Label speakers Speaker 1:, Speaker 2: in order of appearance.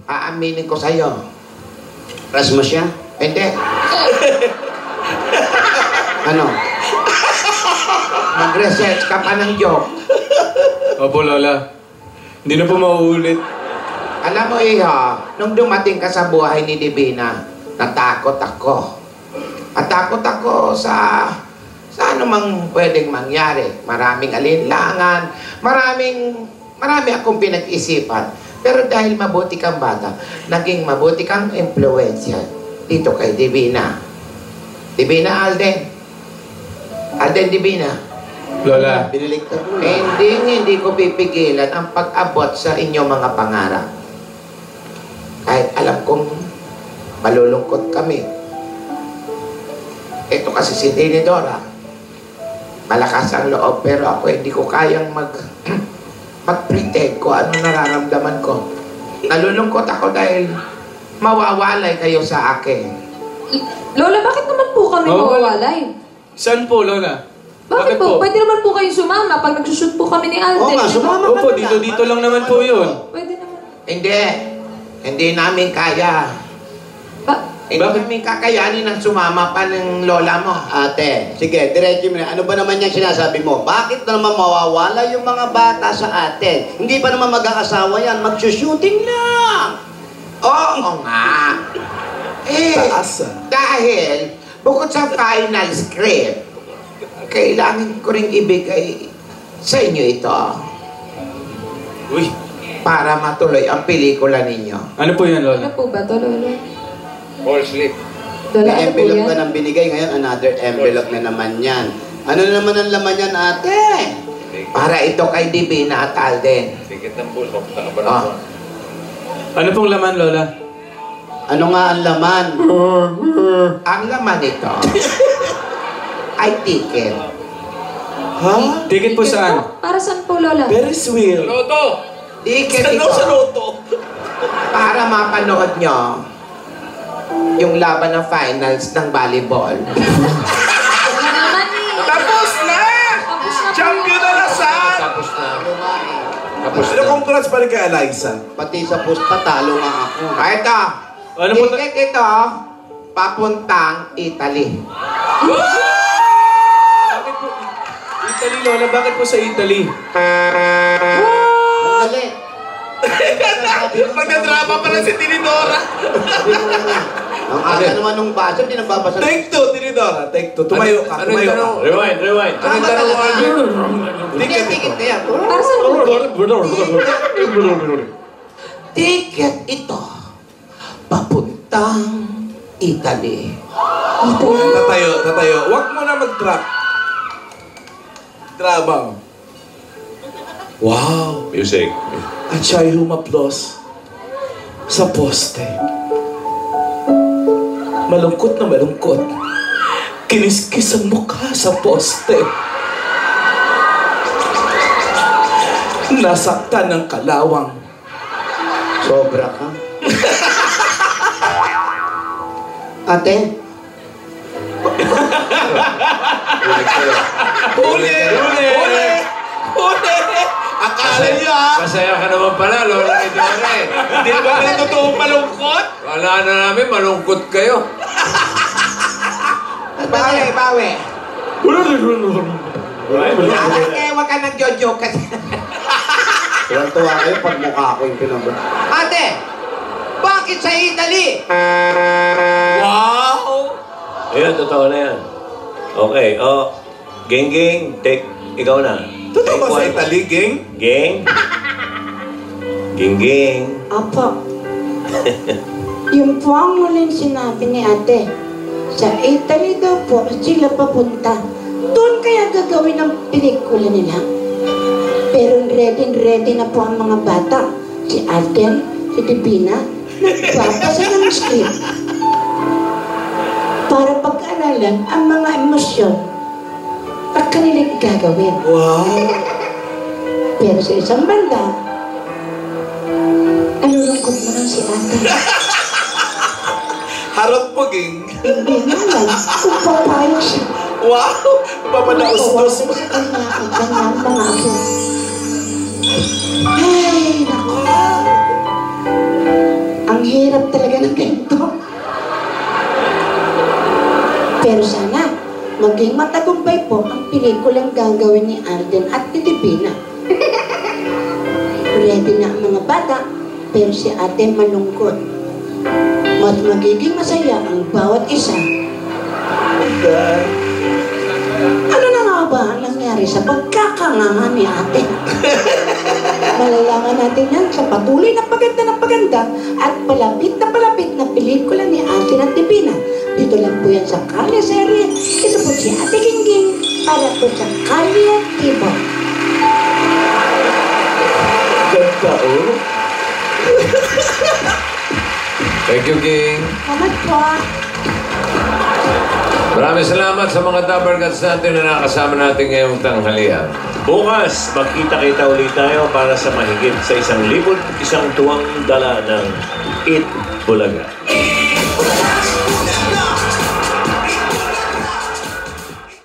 Speaker 1: aaminin ko sa'yo.
Speaker 2: Crush mo siya?
Speaker 1: Hindi. Ano? Mag-research ka pa ng joke.
Speaker 3: Opo, Lola. Hindi na po mauulit.
Speaker 1: Alam mo, Iho, nung dumating ka sa buhay ni Divina, natakot ako. Natakot ako sa anumang pwedeng mangyari. Maraming alinlangan, marami akong pinag-isipan. Pero dahil mabuti kang bata, naging mabuti kang impluensya dito kay Divina. Divina Alden. Alden Divina.
Speaker 3: Lola.
Speaker 2: Biniligtad mo.
Speaker 1: Hindi ko pipigilan ang pag-abot sa inyong mga pangarap. Kahit alam kong malulungkot kami. Ito kasi si Tinidora. Malakas ang loob, pero ako hindi ko kayang mag-pretend ko ano nararamdaman ko. Nalulungkot ako dahil mawawalay kayo sa akin.
Speaker 4: Lola, bakit naman po kami mawawalay?
Speaker 3: Saan po, Lola?
Speaker 4: Bakit po? Pwede naman po kayong sumama pag nagsushoot po kami ni Alden.
Speaker 2: Oo nga, sumama ka.
Speaker 3: Opo, dito lang naman po yun.
Speaker 4: Pwede naman.
Speaker 1: Hindi namin kaya. Hindi namin kakayanin ang sumama pa ng lola mo.
Speaker 2: Ate, sige, diretso mo na. Ano ba naman yung sinasabi mo? Bakit na naman mawawala yung mga bata sa atin? Hindi pa naman mag-aasawa yan. Magsushooting lang.
Speaker 1: Oo nga. Dahil bukod sa final script, kailangan ko ring ibigay sa inyo ito.
Speaker 3: Uy.
Speaker 1: Para matuloy ang pelikula ninyo.
Speaker 3: Ano po yan, Lola?
Speaker 4: Ano po ba ito, Lola?
Speaker 5: All sleep.
Speaker 4: Lola,
Speaker 2: May
Speaker 4: ano po
Speaker 2: envelope
Speaker 4: yan?
Speaker 2: ka nang binigay. Ngayon, another envelope na naman yan. Ano na naman ang laman yan, ate?
Speaker 1: Para ito kay Divina at Alden.
Speaker 5: Sikit ng bulok.
Speaker 3: Ano pong laman, Lola?
Speaker 2: Ano nga ang laman?
Speaker 1: Ang laman nito ay ticket.
Speaker 2: Ha?
Speaker 3: Ticket po saan?
Speaker 4: Para saan po, Lola?
Speaker 2: Ferris wheel.
Speaker 5: Loto!
Speaker 1: Ticket ito para mapanood nyo yung laban ng finals ng volleyball.
Speaker 4: Ano naman eh?
Speaker 5: Tapos na!
Speaker 4: Tapos na po.
Speaker 5: Champion na Lasal!
Speaker 1: Tapos na.
Speaker 5: Tapos na. Congrats pa rin kay Eliza.
Speaker 2: Pati sa pusta, talo nga ako.
Speaker 1: Ito.
Speaker 3: Ano po
Speaker 1: Ticket ito, papuntang Italy.
Speaker 3: Bakit po? Italy, Lola. Bakit po sa Italy?
Speaker 2: Dali.
Speaker 5: Magdadrama pa lang si Tinidora.
Speaker 2: Ang aga naman nung basa, hindi nababasa.
Speaker 5: Take two, Tinidora. Take two. Tumayo ka. Tumayo ka.
Speaker 3: Rewind.
Speaker 2: Tama talaga. Hindi, ticket na yan.
Speaker 4: Para saan po?
Speaker 1: Ticket ito, papuntang Italy.
Speaker 5: Tatayo. Huwag mo na mag-drop. Trabaho. Wow.
Speaker 6: Music.
Speaker 5: At siya'y humaplos sa poste. Malungkot na malungkot. Kiniskis ang mukha sa poste. Nasaktan ng kalawang.
Speaker 2: Sobra ka. Ate?
Speaker 5: Huli! Akala niyo ha?
Speaker 6: Masaya ka naman pala, Lola Kitore.
Speaker 5: Hindi ba kayo totoong malungkot?
Speaker 6: Wala na namin, malungkot kayo.
Speaker 1: Bawi. Huwag ka nag-joke kasi.
Speaker 2: Tuwan-tuwa kayo pag mukha ko yung pinabot.
Speaker 1: Ate, bakit sa Italy?
Speaker 5: Wow!
Speaker 6: Ayun, totoo na yan. Okay, Geng, take, ikaw na.
Speaker 5: Totoo ba
Speaker 6: Take
Speaker 5: sa
Speaker 6: one.
Speaker 5: Italy, gang?
Speaker 6: Geng.
Speaker 7: Apo. Yung po ang muling sinabi ni ate. Sa Italy daw po sila papunta. Doon kaya gagawin ang pelikula nila. Pero ready na po ang mga bata. Si Alden, si Divina, nagbabasa ng script. Para pag-aralan ang mga emosyon at kanilang gagawin.
Speaker 5: Wow!
Speaker 7: Pero sa isang banda, nalulungkot mo lang si ate.
Speaker 5: Harap mo, gang.
Speaker 7: Hindi naman kung papayag siya.
Speaker 5: Wow! Papadaos-dos mo.
Speaker 7: Sa kanya ang kanyang mga apo. Ay, naku. po ang pelikulang gagawin ni Alden at ni Divina. Ready na ang mga bata, pero si ate malungkot. Mas magiging masaya ang bawat isa. Ano na nga ba ang nangyari sa pagkakanganga ni ate? Malalaman natin yan sa patuloy na paganda at palapit na pelikula ni Ate at Divina. Dito lang po yan sa Kalye Serye. Ito po si Ate Gingging para po sa Kalye TV.
Speaker 5: Ganda, oh.
Speaker 8: Thank you, King.
Speaker 7: Salamat po.
Speaker 8: Maraming salamat sa mga Dabarkats natin na nakasama natin ngayong tanghalian.
Speaker 6: Bukas, magkita-kita ulit tayo para sa mahigit sa 1,000 tuwang dala ng Eat Bulaga.